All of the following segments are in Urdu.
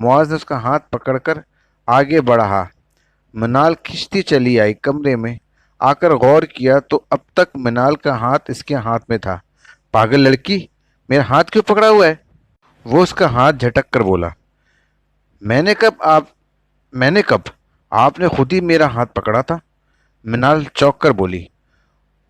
معاذ نے اس کا ہاتھ پکڑ کر آگے بڑھا۔ منال کھنچتی چلی آئی۔ کمرے میں آ کر غور کیا تو اب تک منال کا ہاتھ اس کے ہاتھ میں تھا۔ پاگل لڑکی، میرا ہاتھ کیوں پکڑا ہوا ہے؟ وہ اس کا ہاتھ جھٹک کر بولا۔ میں نے کب؟ آپ نے خود ہی میرا ہاتھ پکڑا تھا۔ منال چونک کر بولی۔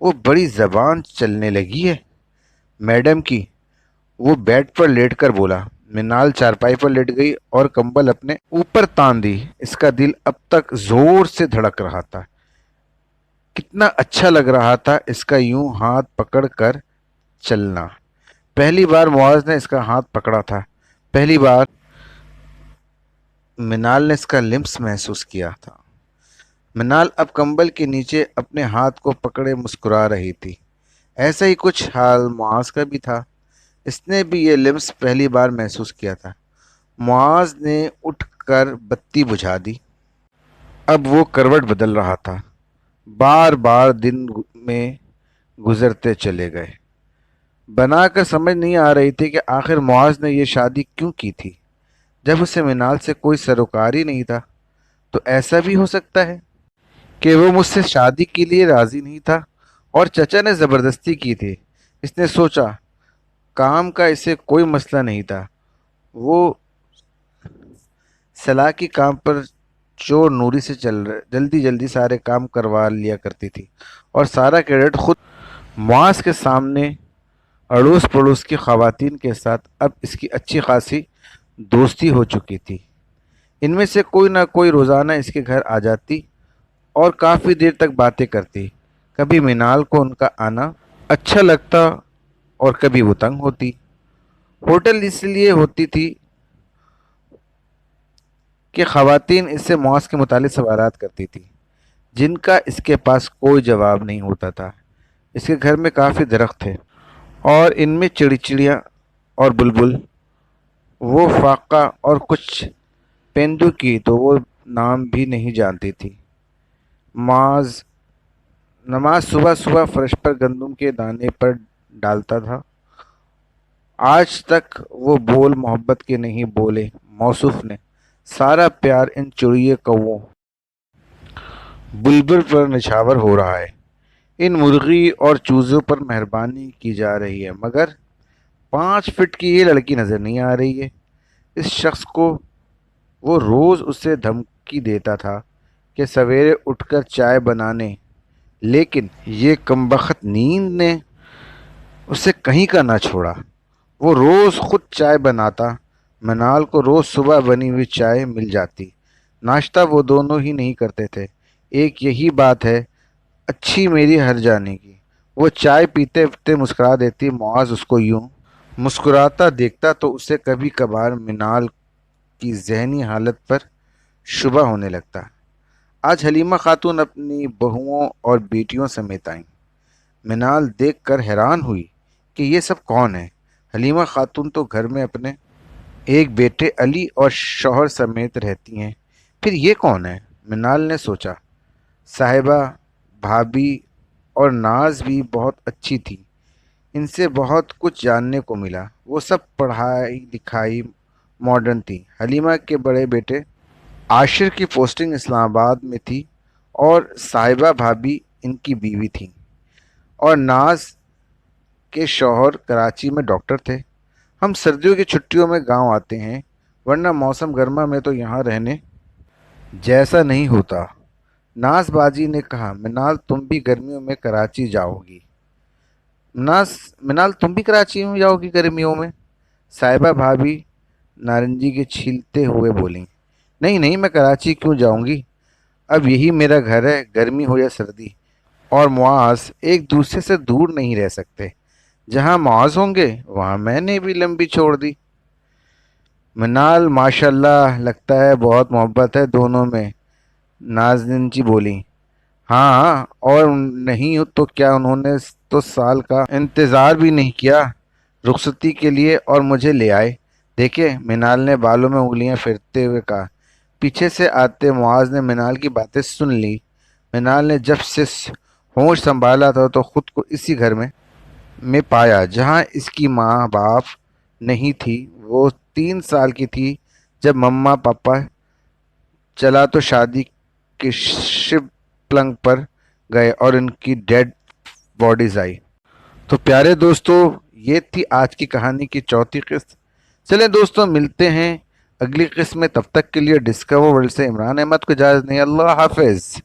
وہ بڑی زبان چلنے لگی ہے میڈم کی، وہ بیڈ پر لیٹ کر بولا۔ منال چارپائی پر لیٹ گئی اور کمبل اپنے اوپر تان دی۔ اس کا دل اب تک زور سے دھڑک رہا تھا۔ کتنا اچھا لگ رہا تھا اس کا یوں ہاتھ پکڑ کر چلنا۔ پہلی بار معاذ نے اس کا ہاتھ پکڑا تھا، پہلی بار منال نے اس کا لمس محسوس کیا تھا۔ منال اب کمبل کے نیچے اپنے ہاتھ کو پکڑے مسکرا رہی تھی۔ ایسا ہی کچھ حال معاذ کا بھی تھا، اس نے بھی یہ لمس پہلی بار محسوس کیا تھا۔ معاذ نے اٹھ کر بتی بجھا دی۔ اب وہ کروٹ بدل رہا تھا۔ بار بار دن میں گزرتے چلے گئے، بنا کر سمجھ نہیں آ رہی تھی کہ آخر معاذ نے یہ شادی کیوں کی تھی جب اسے منال سے کوئی سروکار ہی نہیں تھا۔ تو ایسا بھی ہو سکتا ہے کہ وہ مجھ سے شادی کے لیے راضی نہیں تھا اور چچا نے زبردستی کی تھی۔ اس نے سوچا کام کا اسے کوئی مسئلہ نہیں تھا، وہ صلاح کی کام پر چور نوری سے جلدی سارے کام کروا لیا کرتی تھی اور سارا کریڈٹ خود۔ معاذ کے سامنے اڑوس پڑوس کی خواتین کے ساتھ اب اس کی اچھی خاصی دوستی ہو چکی تھی۔ ان میں سے کوئی نہ کوئی روزانہ اس کے گھر آ جاتی اور کافی دیر تک باتیں کرتی۔ کبھی منال کو ان کا آنا اچھا لگتا اور کبھی وہ تنگ ہوتی۔ ہوٹل اس لیے ہوتی تھی کہ خواتین اس سے معاذ کے متعلق سوالات کرتی تھی جن کا اس کے پاس کوئی جواب نہیں ہوتا تھا۔ اس کے گھر میں کافی درخت تھے اور ان میں چڑیاں اور بلبل، وہ فاقہ اور کچھ پیندو کی تو وہ نام بھی نہیں جانتی تھی۔ نماز صبح فرش پر گندم کے دانے پر ڈالتا تھا۔ آج تک وہ بول محبت کے نہیں بولے موصوف نے۔ سارا پیار ان چڑیے کووں بلبل پر نچھاور ہو رہا ہے، ان مرغی اور چوزوں پر مہربانی کی جا رہی ہے، مگر 5 فٹ کی یہ لڑکی نظر نہیں آ رہی ہے۔ اس شخص کو وہ روز اسے دھمکی دیتا تھا کہ سویرے اٹھ کر چائے بنانے، لیکن یہ کمبخت نیند نے اسے کہیں کا نہ چھوڑا۔ وہ روز خود چائے بناتا، منال کو روز صبح بنی ہوئی چائے مل جاتی۔ ناشتہ وہ دونوں ہی نہیں کرتے تھے، ایک یہی بات ہے اچھی میری ہر جانے کی۔ وہ چائے پیتے پیتے مسکرا دیتی۔ معاذ اس کو یوں مسکراتا دیکھتا تو اسے کبھی کبھار منال کی ذہنی حالت پر شبہ ہونے لگتا۔ آج حلیمہ خاتون اپنی بہوؤں اور بیٹیوں سمیت آئیں۔ منال دیکھ کر حیران ہوئی کہ یہ سب کون ہیں۔ حلیمہ خاتون تو گھر میں اپنے ایک بیٹے علی اور شوہر سمیت رہتی ہیں، پھر یہ کون ہے؟ منال نے سوچا۔ صاحبہ بھابھی اور ناز بھی بہت اچھی تھی، ان سے بہت کچھ جاننے کو ملا۔ وہ سب پڑھائی لکھائی ماڈرن تھی۔ حلیمہ کے بڑے بیٹے عاشر کی پوسٹنگ اسلام آباد میں تھی اور صاحبہ بھابھی ان کی بیوی تھیں، اور ناز کے شوہر کراچی میں ڈاکٹر تھے۔ ہم سردیوں کی چھٹیوں میں گاؤں آتے ہیں، ورنہ موسم گرما میں تو یہاں رہنے جیسا نہیں ہوتا۔ ناز باجی نے کہا۔ منال تم بھی گرمیوں میں کراچی جاؤ گی؟ منال تم بھی کراچی میں جاؤ گی گرمیوں میں؟ صاحبہ بھابھی نارنجی کے چھیلتے ہوئے بولیں۔ نہیں میں کراچی کیوں جاؤں گی، اب یہی میرا گھر ہے، گرمی ہو یا سردی۔ اور معاذ ایک دوسرے سے دور نہیں رہ سکتے، جہاں معاذ ہوں گے وہاں میں نے بھی لمبی چھوڑ دی۔ منال ماشاءاللہ لگتا ہے بہت محبت ہے دونوں میں، نازنین جی بولی۔ ہاں اور نہیں تو کیا، انہوں نے تو سال کا انتظار بھی نہیں کیا رخصتی کے لیے اور مجھے لے آئے۔ دیکھے، منال نے بالوں میں انگلیاں پھیرتے ہوئے کہا۔ پیچھے سے آتے معاذ نے منال کی باتیں سن لی۔ منال نے جب سے ہوش سنبھالا تھا تو خود کو اسی گھر میں پایا جہاں اس کی ماں باپ نہیں تھی۔ وہ 3 سال کی تھی جب مما پاپا چلا تو شادی کے شب پلنگ پر گئے اور ان کی ڈیڈ باڈیز آئی۔ تو پیارے دوستو، یہ تھی آج کی کہانی کی چوتھی قسط۔ چلیں دوستو، ملتے ہیں اگلی قسط میں، تب تک کے لیے ڈسکور ورلڈ سے عمران احمد کو اجازت نہیں، اللہ حافظ۔